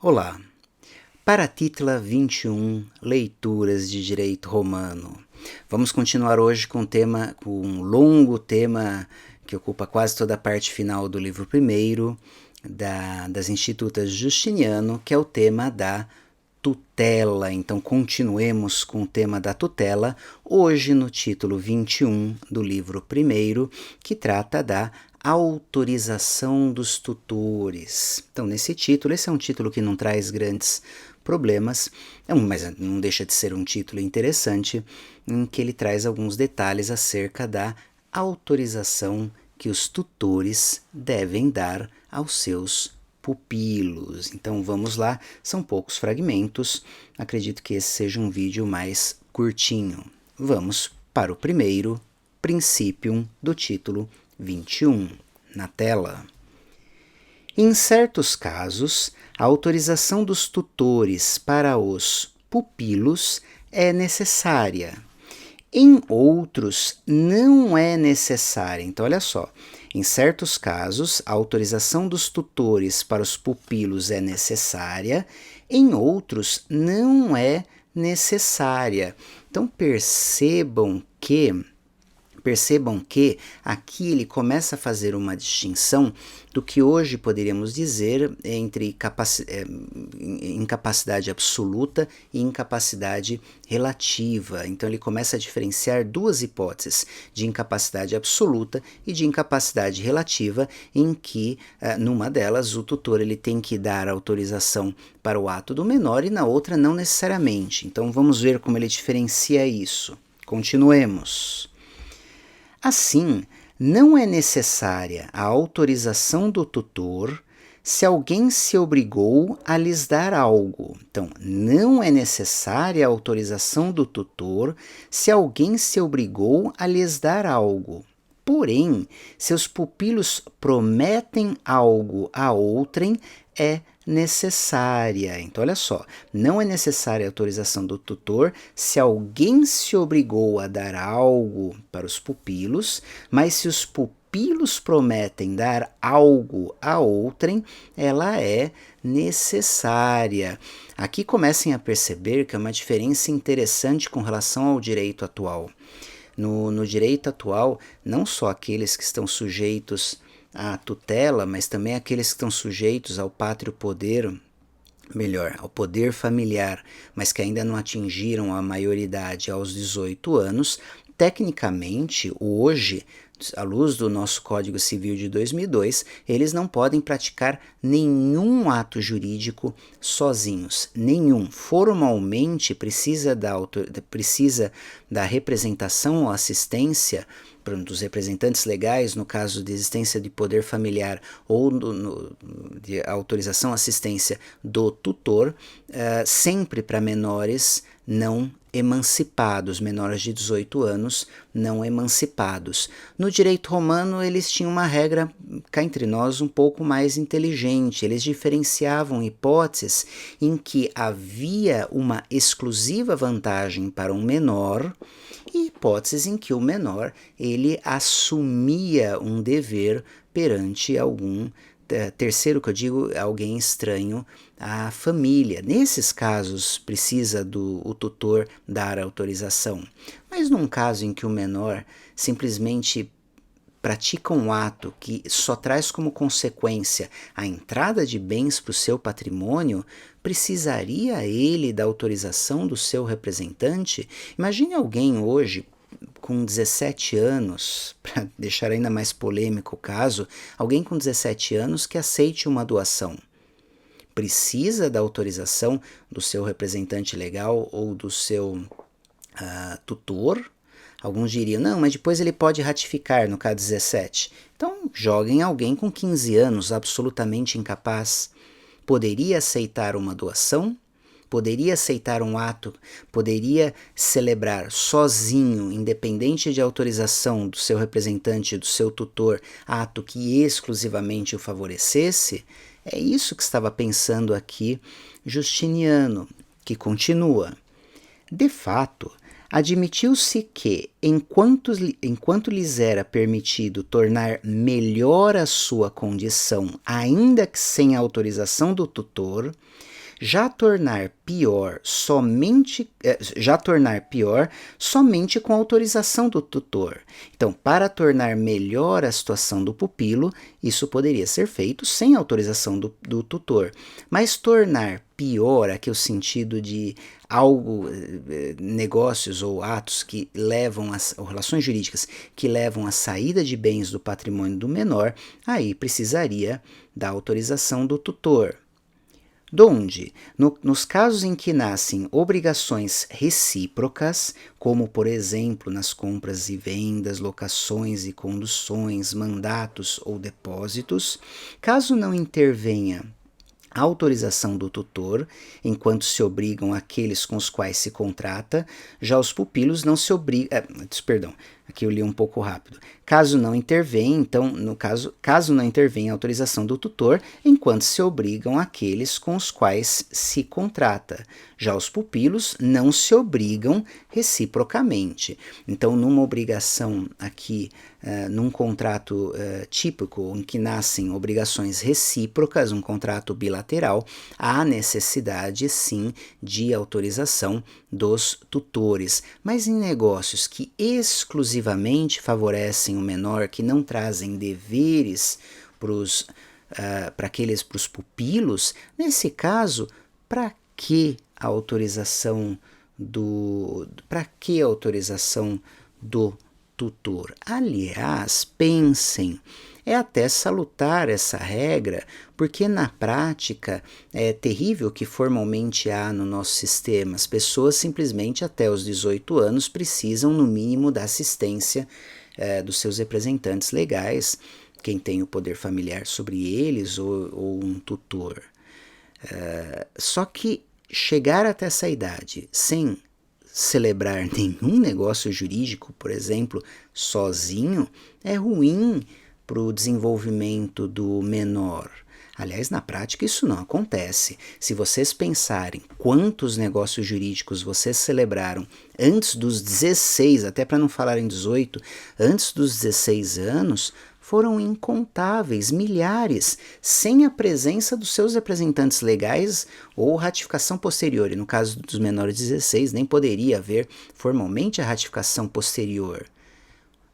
Olá! Para a Titla 21, Leituras de Direito Romano. Vamos continuar hoje com um longo tema que ocupa quase toda a parte final do livro primeiro das Institutas Justiniano, que é o tema da tutela. Então continuemos com o tema da tutela, hoje no título 21 do livro primeiro, que trata da autorização dos tutores. Então, nesse título, esse é um título que não traz grandes problemas, mas não deixa de ser um título interessante, em que ele traz alguns detalhes acerca da autorização que os tutores devem dar aos seus pupilos. Então vamos lá, são poucos fragmentos, acredito que esse seja um vídeo mais curtinho. Vamos para o primeiro Principium do título 21, na tela. Em certos casos, a autorização dos tutores para os pupilos é necessária. Em outros, não é necessária. Então, olha só. Em certos casos, a autorização dos tutores para os pupilos é necessária. Em outros, não é necessária. Então, percebam que aqui ele começa a fazer uma distinção do que hoje poderíamos dizer entre incapacidade absoluta e incapacidade relativa. Então ele começa a diferenciar duas hipóteses, de incapacidade absoluta e de incapacidade relativa, em que numa delas o tutor ele tem que dar autorização para o ato do menor e na outra não necessariamente. Então vamos ver como ele diferencia isso. Continuemos. Assim, não é necessária a autorização do tutor se alguém se obrigou a lhes dar algo. Então, não é necessária a autorização do tutor se alguém se obrigou a lhes dar algo. Porém, se os pupilos prometem algo a outrem, é necessária. Então, olha só, não é necessária a autorização do tutor se alguém se obrigou a dar algo para os pupilos, mas se os pupilos prometem dar algo a outrem, ela é necessária. Aqui comecem a perceber que é uma diferença interessante com relação ao direito atual. No direito atual, não só aqueles que estão sujeitos à tutela, mas também aqueles que estão sujeitos ao pátrio poder, melhor, ao poder familiar, mas que ainda não atingiram a maioridade aos 18 anos, tecnicamente, hoje, à luz do nosso Código Civil de 2002, eles não podem praticar nenhum ato jurídico sozinhos, nenhum. Formalmente precisa da representação ou assistência dos representantes legais, no caso de existência de poder familiar ou de autorização assistência do tutor, sempre para menores não emancipados, menores de 18 anos não emancipados. No direito romano, eles tinham uma regra, cá entre nós, um pouco mais inteligente. Eles diferenciavam hipóteses em que havia uma exclusiva vantagem para um menor e hipóteses em que o menor ele assumia um dever perante algum terceiro, que eu digo, alguém estranho à família. Nesses casos, precisa o tutor dar autorização. Mas num caso em que o menor simplesmente pratica um ato que só traz como consequência a entrada de bens para o seu patrimônio, precisaria ele da autorização do seu representante? Imagine alguém hoje com 17 anos, para deixar ainda mais polêmico o caso, alguém com 17 anos que aceite uma doação. Precisa da autorização do seu representante legal ou do seu tutor? Alguns diriam, não, mas depois ele pode ratificar no caso 17. Então, joguem alguém com 15 anos, absolutamente incapaz. Poderia aceitar uma doação? Poderia aceitar um ato, poderia celebrar sozinho, independente de autorização do seu representante, do seu tutor, ato que exclusivamente o favorecesse? É isso que estava pensando aqui Justiniano, que continua. De fato, admitiu-se que, enquanto lhes era permitido tornar melhor a sua condição, ainda que sem a autorização do tutor, já tornar pior somente com autorização do tutor. Então, para tornar melhor a situação do pupilo, isso poderia ser feito sem autorização do tutor. Mas tornar pior, aqui o sentido de algo, negócios ou atos que levam, ou relações jurídicas que levam à saída de bens do patrimônio do menor, aí precisaria da autorização do tutor. Donde, nos casos em que nascem obrigações recíprocas, como por exemplo nas compras e vendas, locações e conduções, mandatos ou depósitos, caso não intervenha a autorização do tutor, enquanto se obrigam aqueles com os quais se contrata, já os pupilos não se obrigam. Perdão, aqui eu li um pouco rápido. Caso não intervenha, então, no caso não intervenha a autorização do tutor, enquanto se obrigam aqueles com os quais se contrata. Já os pupilos não se obrigam reciprocamente. Então, numa obrigação aqui, num contrato típico em que nascem obrigações recíprocas, um contrato bilateral, há necessidade, sim, de autorização dos tutores. Mas em negócios que exclusivamente favorecem o menor, que não trazem deveres para os pupilos, nesse caso, para que a autorização do tutor? Aliás, pensem, é até salutar essa regra, porque na prática é terrível que formalmente há no nosso sistema. As pessoas simplesmente até os 18 anos precisam, no mínimo, da assistência dos seus representantes legais, quem tem o poder familiar sobre eles ou um tutor. Só que chegar até essa idade sem celebrar nenhum negócio jurídico, por exemplo, sozinho, é ruim para o desenvolvimento do menor. Aliás, na prática isso não acontece. Se vocês pensarem quantos negócios jurídicos vocês celebraram antes dos 16, até para não falar em 18, antes dos 16 anos, foram incontáveis, milhares, sem a presença dos seus representantes legais ou ratificação posterior. E no caso dos menores de 16, nem poderia haver formalmente a ratificação posterior.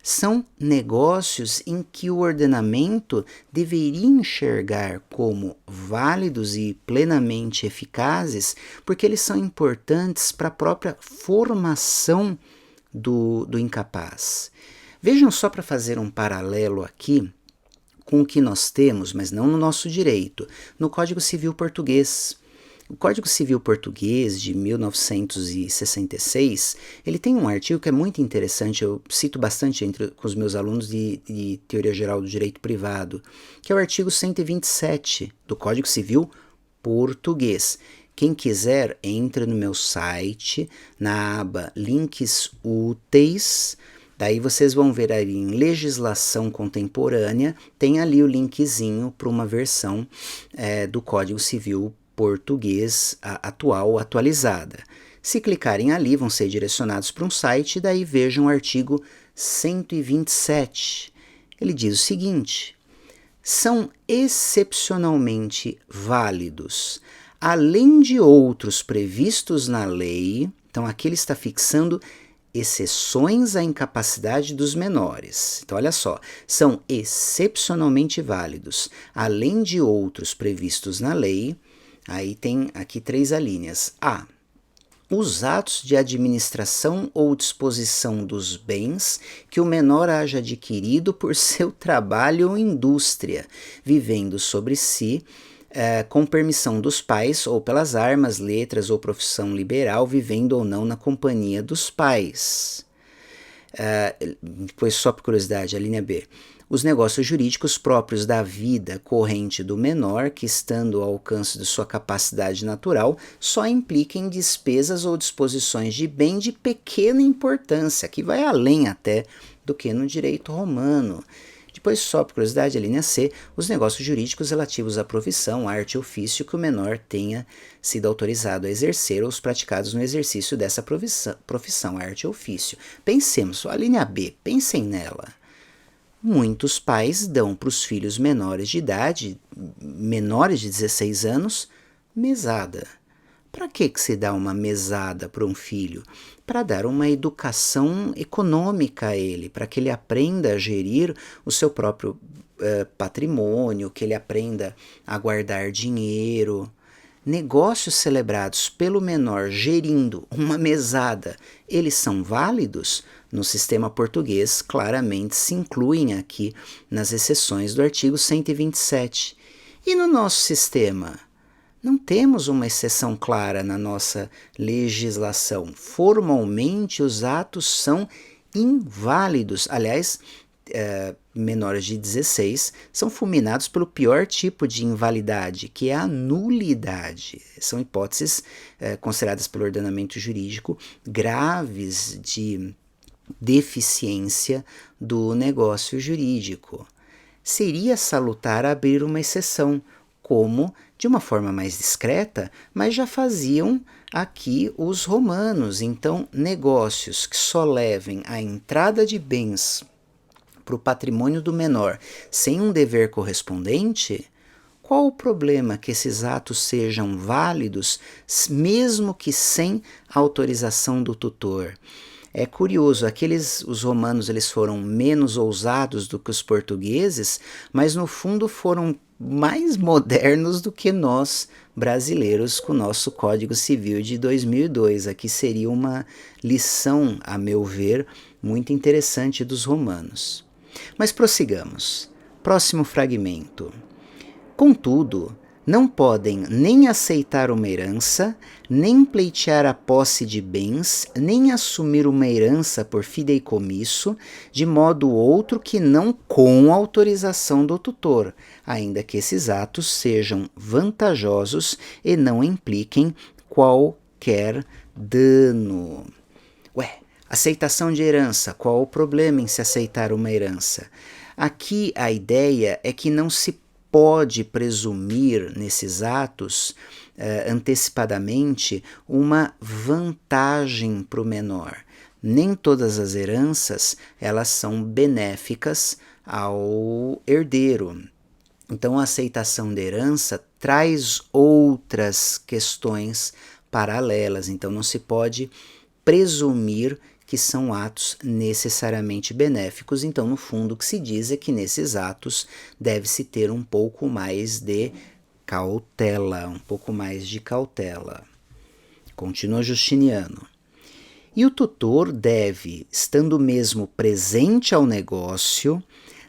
São negócios em que o ordenamento deveria enxergar como válidos e plenamente eficazes, porque eles são importantes para a própria formação do incapaz. Vejam só, para fazer um paralelo aqui com o que nós temos, mas não no nosso direito, no Código Civil Português. O Código Civil Português de 1966, ele tem um artigo que é muito interessante, eu cito bastante com os meus alunos de Teoria Geral do Direito Privado, que é o artigo 127 do Código Civil Português. Quem quiser, entre no meu site, na aba Links Úteis. Daí vocês vão ver ali em legislação contemporânea, tem ali o linkzinho para uma versão do Código Civil Português atualizada. Se clicarem ali, vão ser direcionados para um site, daí vejam o artigo 127. Ele diz o seguinte: são excepcionalmente válidos, além de outros previstos na lei. Então aqui ele está fixando exceções à incapacidade dos menores. Então, olha só, são excepcionalmente válidos, além de outros previstos na lei. Aí tem aqui 3 alíneas. A. Os atos de administração ou disposição dos bens que o menor haja adquirido por seu trabalho ou indústria, vivendo sobre si, com permissão dos pais, ou pelas armas, letras ou profissão liberal, vivendo ou não na companhia dos pais. Depois, só por curiosidade, a linha B. Os negócios jurídicos próprios da vida corrente do menor, que estando ao alcance de sua capacidade natural, só impliquem despesas ou disposições de bem de pequena importância, que vai além até do que no direito romano. Depois, só por curiosidade, a linha C, os negócios jurídicos relativos à profissão, arte e ofício que o menor tenha sido autorizado a exercer ou os praticados no exercício dessa profissão, arte e ofício. Pensemos, a linha B, pensem nela. Muitos pais dão para os filhos menores de idade, menores de 16 anos, Mesada. Para que se dá uma mesada para um filho? Para dar uma educação econômica a ele, para que ele aprenda a gerir o seu próprio patrimônio, que ele aprenda a guardar dinheiro. Negócios celebrados pelo menor gerindo uma mesada, eles são válidos? No sistema português, claramente se incluem aqui nas exceções do artigo 127. E no nosso sistema? Não temos uma exceção clara na nossa legislação. Formalmente, os atos são inválidos. Aliás, menores de 16 são fulminados pelo pior tipo de invalidade, que é a nulidade. São hipóteses consideradas pelo ordenamento jurídico graves de deficiência do negócio jurídico. Seria salutar abrir uma exceção, como, de uma forma mais discreta, mas já faziam aqui os romanos. Então, negócios que só levem a entrada de bens para o patrimônio do menor sem um dever correspondente, qual o problema que esses atos sejam válidos, mesmo que sem autorização do tutor? É curioso, os romanos eles foram menos ousados do que os portugueses, mas no fundo foram mais modernos do que nós brasileiros com o nosso Código Civil de 2002. Aqui seria uma lição, a meu ver, muito interessante dos romanos. Mas prossigamos. Próximo fragmento. Contudo, não podem nem aceitar uma herança, nem pleitear a posse de bens, nem assumir uma herança por fideicomisso, de modo outro que não com autorização do tutor, ainda que esses atos sejam vantajosos e não impliquem qualquer dano. Aceitação de herança. Qual o problema em se aceitar uma herança? Aqui a ideia é que não se pode presumir nesses atos antecipadamente uma vantagem para o menor. Nem todas as heranças elas são benéficas ao herdeiro. Então a aceitação da herança traz outras questões paralelas. Então não se pode presumir que são atos necessariamente benéficos. Então, no fundo, o que se diz é que nesses atos deve-se ter um pouco mais de cautela, Continua Justiniano. E o tutor deve, estando mesmo presente ao negócio,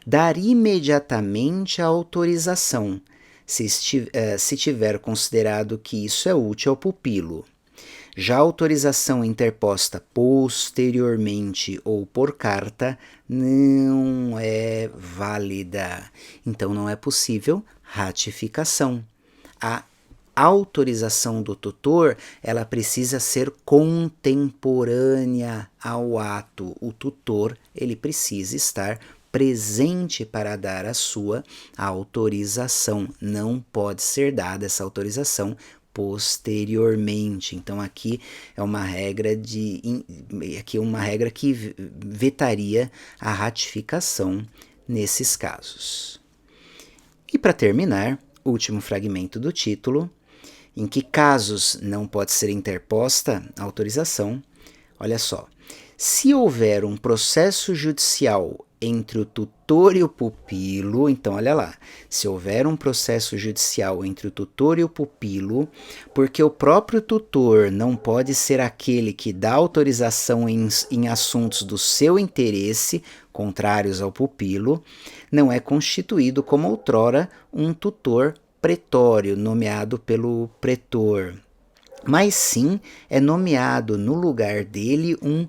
dar imediatamente a autorização, se tiver considerado que isso é útil ao pupilo. Já a autorização interposta posteriormente ou por carta não é válida. Então não é possível ratificação. A autorização do tutor, ela precisa ser contemporânea ao ato. O tutor, ele precisa estar presente para dar a sua autorização. Não pode ser dada essa autorização posteriormente. Então aqui é uma regra que vetaria a ratificação nesses casos. E para terminar, último fragmento do título, em que casos não pode ser interposta a autorização. Olha só, se houver um processo judicial entre o tutor e o pupilo, então olha lá, se houver um processo judicial entre o tutor e o pupilo, porque o próprio tutor não pode ser aquele que dá autorização em assuntos do seu interesse, contrários ao pupilo, não é constituído como outrora um tutor pretório, nomeado pelo pretor, mas sim é nomeado no lugar dele um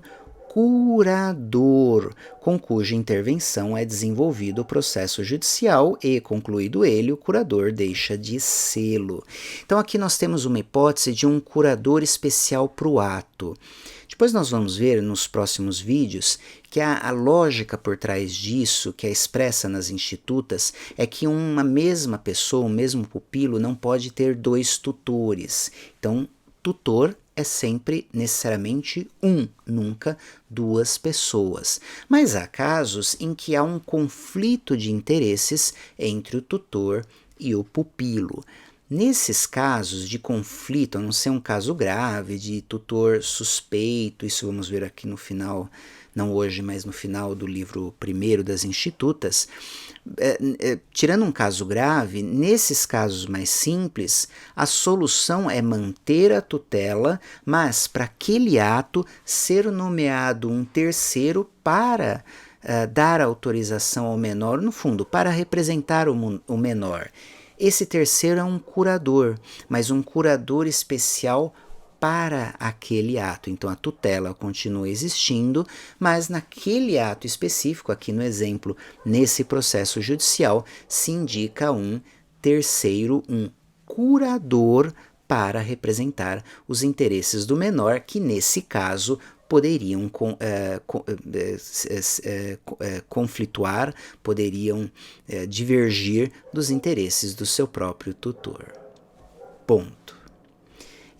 curador, com cuja intervenção é desenvolvido o processo judicial e, concluído ele, o curador deixa de sê-lo. Então aqui nós temos uma hipótese de um curador especial para o ato. Depois nós vamos ver nos próximos vídeos que a lógica por trás disso, que é expressa nas institutas, é que uma mesma pessoa, um mesmo pupilo, não pode ter dois tutores. Então, tutor é sempre necessariamente um, nunca duas pessoas. Mas há casos em que há um conflito de interesses entre o tutor e o pupilo. Nesses casos de conflito, a não ser um caso grave de tutor suspeito, isso vamos ver aqui no final, não hoje, mas no final do livro primeiro das Institutas, tirando um caso grave, nesses casos mais simples, a solução é manter a tutela, mas para aquele ato ser nomeado um terceiro para dar autorização ao menor, no fundo, para representar o menor. Esse terceiro é um curador, mas um curador especial para aquele ato. Então a tutela continua existindo, mas naquele ato específico, aqui no exemplo, nesse processo judicial, se indica um terceiro, um curador para representar os interesses do menor, que nesse caso poderiam conflituar, poderiam divergir dos interesses do seu próprio tutor. Ponto.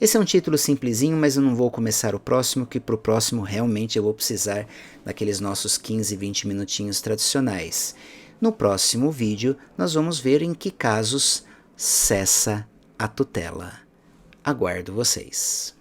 Esse é um título simplesinho, mas eu não vou começar o próximo, que para o próximo realmente eu vou precisar daqueles nossos 15, 20 minutinhos tradicionais. No próximo vídeo, nós vamos ver em que casos cessa a tutela. Aguardo vocês.